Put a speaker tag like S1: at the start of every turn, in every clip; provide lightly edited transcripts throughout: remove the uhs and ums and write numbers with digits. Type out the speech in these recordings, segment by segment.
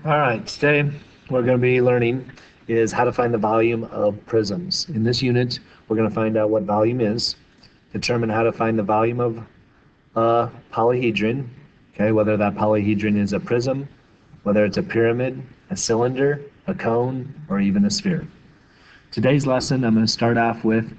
S1: All right, today we're going to be learning is how to find the volume of prisms. In this unit, we're going to find out what volume is, determine how to find the volume of a polyhedron, okay, whether that polyhedron is a prism, whether it's a pyramid, a cylinder, a cone, or even a sphere. Today's lesson, I'm going to start off with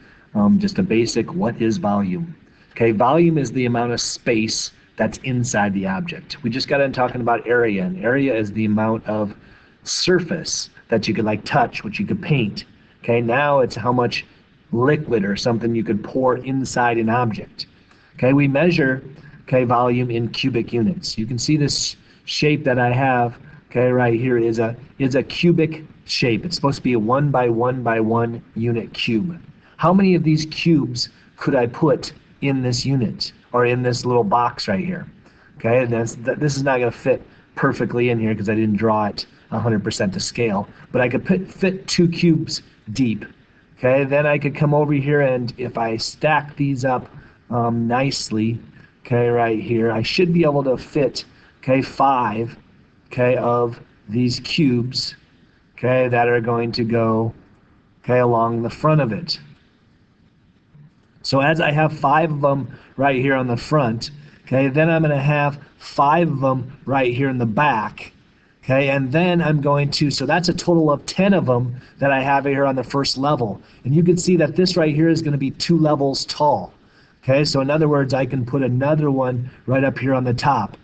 S1: just a basic what is volume. Okay, volume is the amount of space that's inside the object. We just got in talking about area, and area is the amount of surface that you could like touch, which you could paint. Okay, now it's how much liquid or something you could pour inside an object. Okay, we measure volume in cubic units. You can see this shape that I have right here is a cubic shape. It's supposed to be a 1 by 1 by 1 unit cube. How many of these cubes could I put in this unit or in this little box right here? Okay, and this is not going to fit perfectly in here because I didn't draw it 100% to scale, but I could fit 2 cubes deep. Okay, then I could come over here, and if I stack these up nicely, right here, I should be able to fit 5 of these cubes that are going to go along the front of it. So as I have 5 of them right here on the front, then I'm going to have 5 of them right here in the back. And then I'm going to, so that's a total of 10 of them that I have here on the first level. And you can see that this right here is going to be 2 levels tall. So in other words, I can put another one right up here on the top.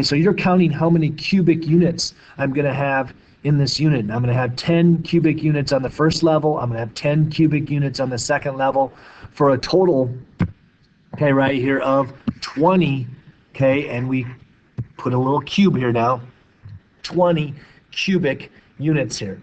S1: So you're counting how many cubic units I'm going to have in this unit. I'm going to have 10 cubic units on the first level. I'm going to have 10 cubic units on the second level for a total, right here of 20, and we put a little cube here now, 20 cubic units here.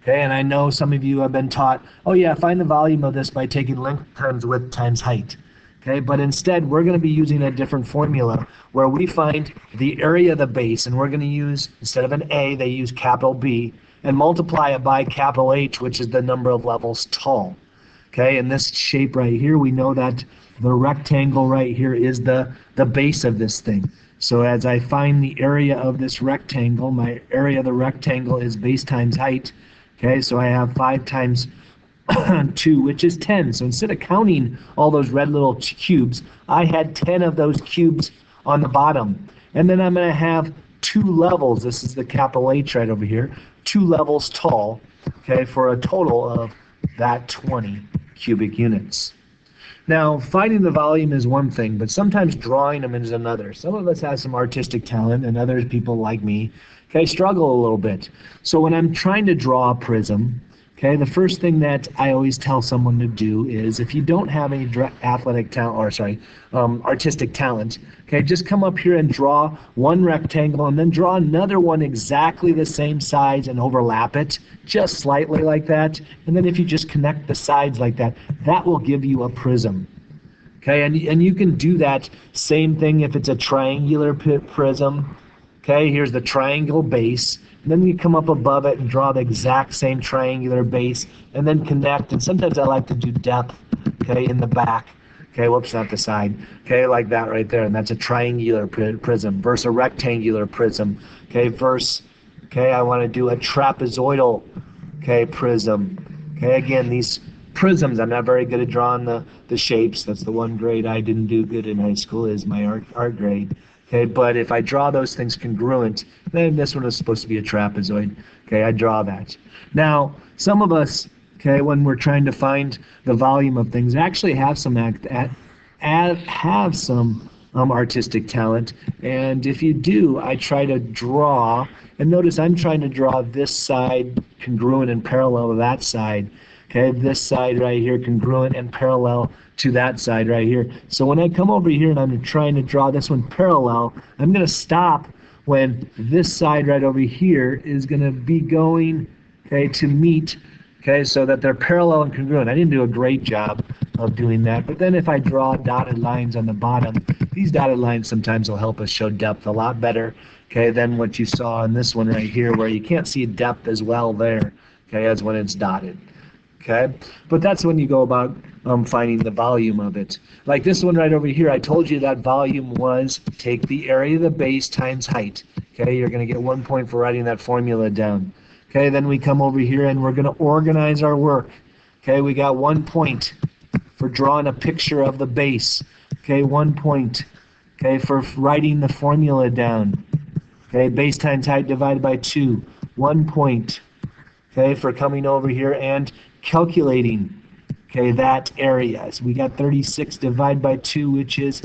S1: And I know some of you have been taught, oh yeah, find the volume of this by taking length times width times height. But instead, we're going to be using a different formula where we find the area of the base, and we're going to use, instead of an A, they use capital B, and multiply it by capital H, which is the number of levels tall. In this shape right here, we know that the rectangle right here is the base of this thing. So as I find the area of this rectangle, my area of the rectangle is base times height. So I have 5 times 2, which is 10. So instead of counting all those red little cubes, I had 10 of those cubes on the bottom. And then I'm going to have 2 levels. This is the capital H right over here. 2 levels tall, for a total of that 20 cubic units. Now, finding the volume is one thing, but sometimes drawing them is another. Some of us have some artistic talent, and other people like me, struggle a little bit. So when I'm trying to draw a prism, the first thing that I always tell someone to do is, if you don't have any athletic talent, artistic talent, just come up here and draw one rectangle and then draw another one exactly the same size and overlap it just slightly like that. And then if you just connect the sides like that, that will give you a prism. And you can do that same thing if it's a triangular prism. Here's the triangle base. And then you come up above it and draw the exact same triangular base and then connect. And sometimes I like to do depth, in the back. Whoops, not the side. Like that right there. And that's a triangular prism versus a rectangular prism. Versus, I want to do a trapezoidal, prism. Again, these prisms, I'm not very good at drawing the shapes. That's the one grade I didn't do good in high school, is my art grade. But if I draw those things congruent, then this one is supposed to be a trapezoid. I draw that. Now, some of us, when we're trying to find the volume of things, actually have some artistic talent. And if you do, I try to draw, and notice I'm trying to draw this side congruent and parallel to that side. This side right here congruent and parallel to that side right here. So when I come over here and I'm trying to draw this one parallel, I'm going to stop when this side right over here is going to be going to meet, so that they're parallel and congruent. I didn't do a great job of doing that, but then if I draw dotted lines on the bottom, these dotted lines sometimes will help us show depth a lot better than what you saw in this one right here, where you can't see depth as well there as when it's dotted. Okay, but that's when you go about finding the volume of it. Like this one right over here, I told you that volume was take the area of the base times height. Okay, you're going to get 1 point for writing that formula down. Okay, then we come over here and we're going to organize our work. Okay, we got 1 point for drawing a picture of the base. Okay, 1 point. Okay, for writing the formula down. Okay, base times height divided by 2. 1 point. Okay, for coming over here and calculating, okay, that area. So we got 36 divided by 2, which is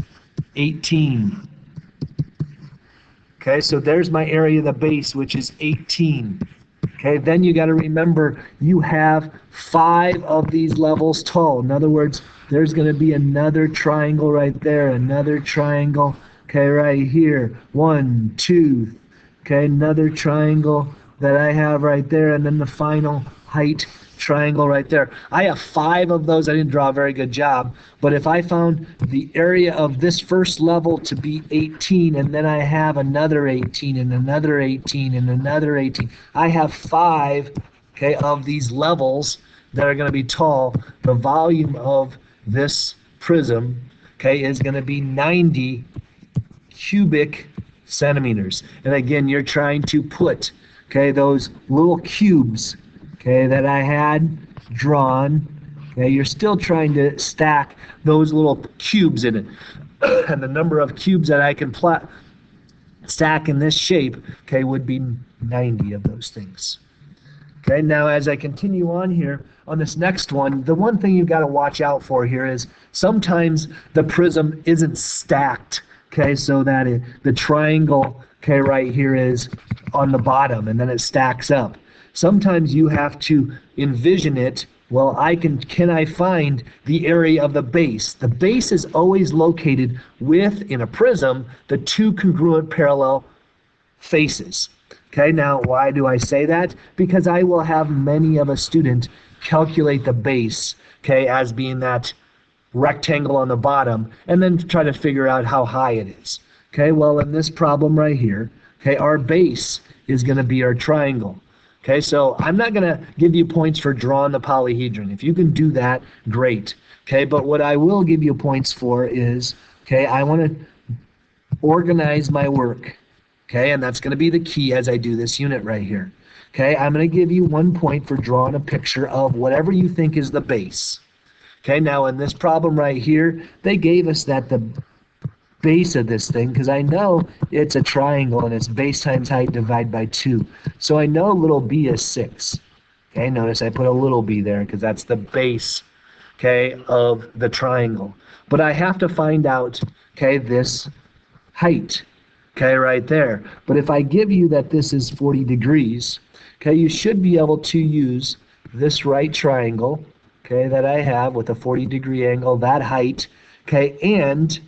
S1: 18. Okay, so there's my area of the base, which is 18. Okay, then you got to remember you have 5 of these levels tall. In other words, there's going to be another triangle right there, another triangle, okay, right here. 1, 2, okay, another triangle that I have right there, and then the final height triangle right there. I have 5 of those. I didn't draw a very good job, but if I found the area of this first level to be 18, and then I have another 18, and another 18, and another 18, I have 5, okay, of these levels that are going to be tall. The volume of this prism, okay, is going to be 90 cubic centimeters. And again, you're trying to put, okay, those little cubes, okay, that I had drawn, okay, you're still trying to stack those little cubes in it. And the number of cubes that I can stack in this shape, okay, would be 90 of those things. Okay, now as I continue on here, on this next one, the one thing you've got to watch out for here is sometimes the prism isn't stacked, okay, so that the triangle, okay, right here is on the bottom, and then it stacks up. Sometimes you have to envision it. Well, can I find the area of the base? The base is always located in a prism, the 2 congruent parallel faces. Okay, now why do I say that? Because I will have many of a student calculate the base, okay, as being that rectangle on the bottom, and then try to figure out how high it is. Okay, well, in this problem right here, okay, our base is going to be our triangle. Okay, so I'm not going to give you points for drawing the polyhedron. If you can do that, great. Okay, but what I will give you points for is, okay, I want to organize my work. Okay, and that's going to be the key as I do this unit right here. Okay, I'm going to give you 1 point for drawing a picture of whatever you think is the base. Okay, now in this problem right here, they gave us that the base of this thing, because I know it's a triangle and it's base times height divided by 2. So I know little b is 6. Okay, notice I put a little b there because that's the base, okay, of the triangle. But I have to find out, okay, this height, okay, right there. But if I give you that this is 40 degrees, okay, you should be able to use this right triangle, okay, that I have with a 40-degree angle, that height, okay, and,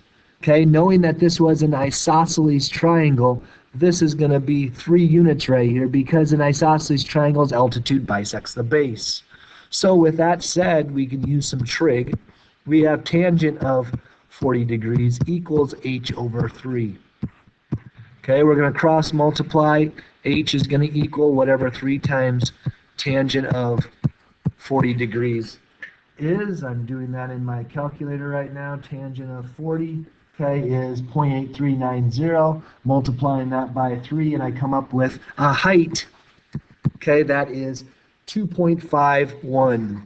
S1: okay, knowing that this was an isosceles triangle, this is going to be 3 units right here because an isosceles triangle's altitude bisects the base. So with that said, we can use some trig. We have tangent of 40 degrees equals h over 3. Okay, we're going to cross multiply. H is going to equal whatever 3 times tangent of 40 degrees is. I'm doing that in my calculator right now. Tangent of 40, okay, is 0.8390. Multiplying that by 3, and I come up with a height, okay, that is 2.51.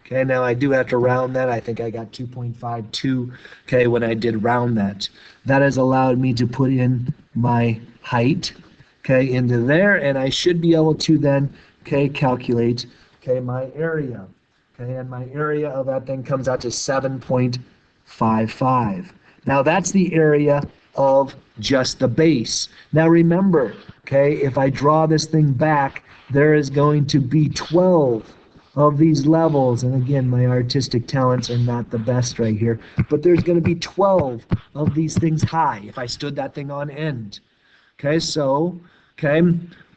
S1: Okay, now I do have to round that. I think I got 2.52, okay, when I did round that. That has allowed me to put in my height, okay, into there, and I should be able to then, okay, calculate, okay, my area. Okay, and my area of that thing comes out to 7.55. Now that's the area of just the base. Now remember, okay, if I draw this thing back, there is going to be 12 of these levels, and again, my artistic talents are not the best right here, but there's going to be 12 of these things high if I stood that thing on end. Okay, so, okay,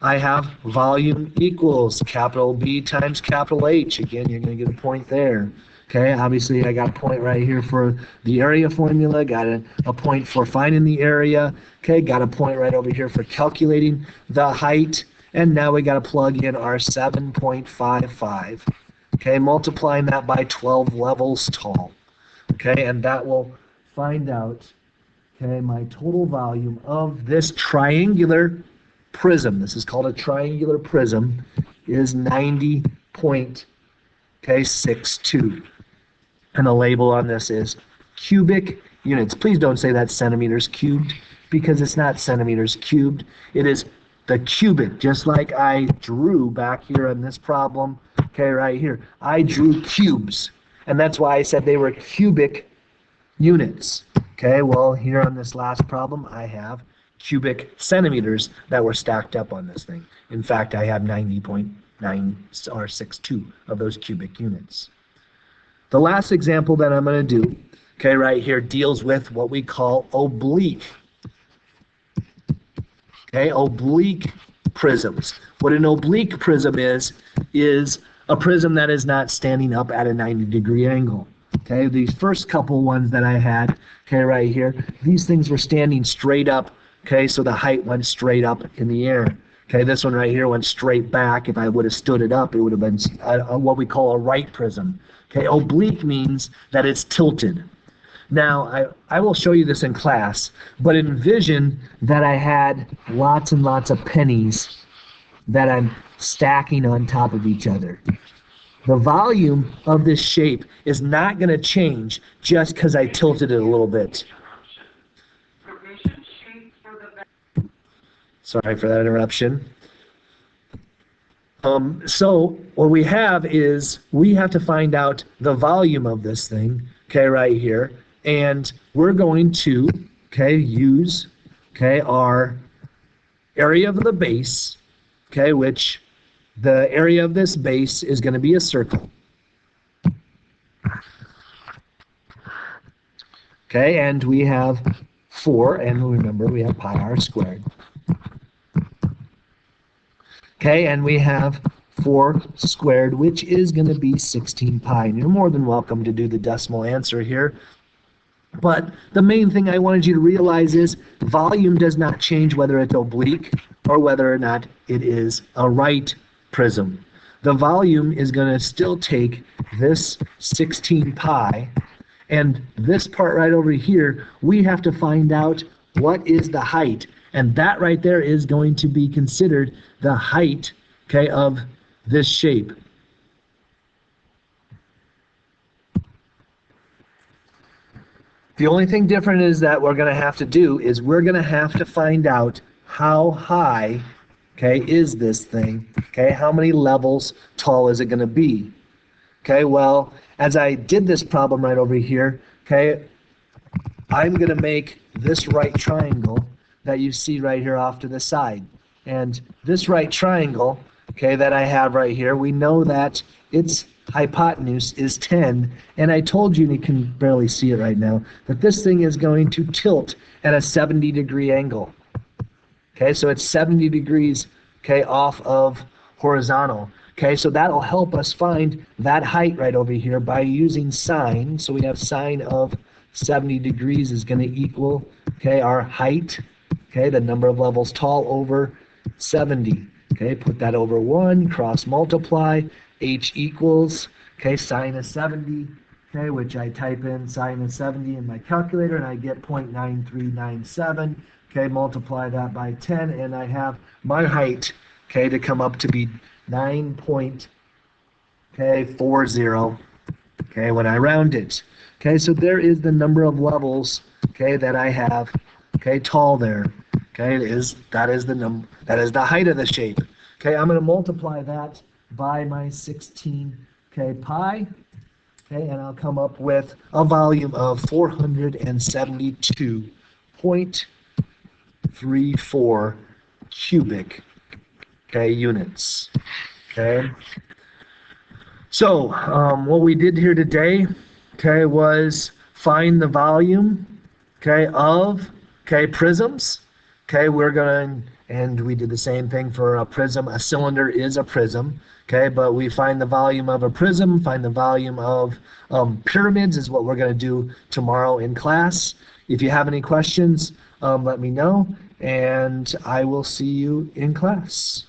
S1: I have volume equals capital B times capital H. Again, you're going to get a point there. Okay, obviously I got a point right here for the area formula, got a point for finding the area, okay, got a point right over here for calculating the height, and now we got to plug in our 7.55, Okay, multiplying that by 12 levels tall. Okay, and that will find out, okay, my total volume of this triangular prism. This is called a triangular prism, is 90.62. And the label on this is cubic units. Please don't say that's centimeters cubed, because it's not centimeters cubed. It is the cubic, just like I drew back here in this problem, okay, right here. I drew cubes, and that's why I said they were cubic units. Okay, well, here on this last problem, I have cubic centimeters that were stacked up on this thing. In fact, I have 90.9 or 62 of those cubic units. The last example that I'm going to do, okay, right here, deals with what we call oblique. Okay, oblique prisms. What an oblique prism is a prism that is not standing up at a 90-degree angle. Okay, these first couple ones that I had, okay, right here, these things were standing straight up, okay, so the height went straight up in the air. Okay, this one right here went straight back. If I would have stood it up, it would have been what we call a right prism. Okay, oblique means that it's tilted. Now, I will show you this in class, but envision that I had lots and lots of pennies that I'm stacking on top of each other. The volume of this shape is not going to change just because I tilted it a little bit. Sorry for that interruption. So what we have is we have to find out the volume of this thing, okay, right here, and we're going to, okay, use, okay, our area of the base, okay, which the area of this base is going to be a circle. Okay, and we have 4, and remember we have pi r squared. Okay, and we have 4 squared, which is going to be 16 pi. And you're more than welcome to do the decimal answer here. But the main thing I wanted you to realize is volume does not change whether it's oblique or whether or not it is a right prism. The volume is going to still take this 16 pi, and this part right over here, we have to find out what is the height. And that right there is going to be considered the height, okay, of this shape. The only thing different is that we're going to have to do is we're going to have to find out how high, okay, is this thing, okay, how many levels tall is it going to be. Okay, well, as I did this problem right over here, okay, I'm going to make this right triangle that you see right here off to the side. And this right triangle, okay, that I have right here, we know that its hypotenuse is 10, and I told you, and you can barely see it right now, that this thing is going to tilt at a 70-degree angle. Okay, so it's 70 degrees, okay, off of horizontal. Okay, so that'll help us find that height right over here by using sine. So we have sine of 70 degrees is going to equal, okay, our height, okay, the number of levels tall over 70. Okay, put that over 1, cross multiply, h equals, okay, sine of 70, okay, which I type in sine of 70 in my calculator, and I get 0.9397. Okay, multiply that by 10, and I have my height, okay, to come up to be 9.40, okay, when I round it. Okay, so there is the number of levels, okay, that I have, okay, tall there. Okay, that is the height of the shape. Okay, I'm going to multiply that by my 16, okay, pi, okay, and I'll come up with a volume of 472.34 cubic, okay, units. Okay, so what we did here today, okay, was find the volume, okay, of, okay, prisms. Okay, we're going, and we did the same thing for a prism. A cylinder is a prism, okay, but we find the volume of a prism, find the volume of pyramids is what we're going to do tomorrow in class. If you have any questions, let me know, and I will see you in class.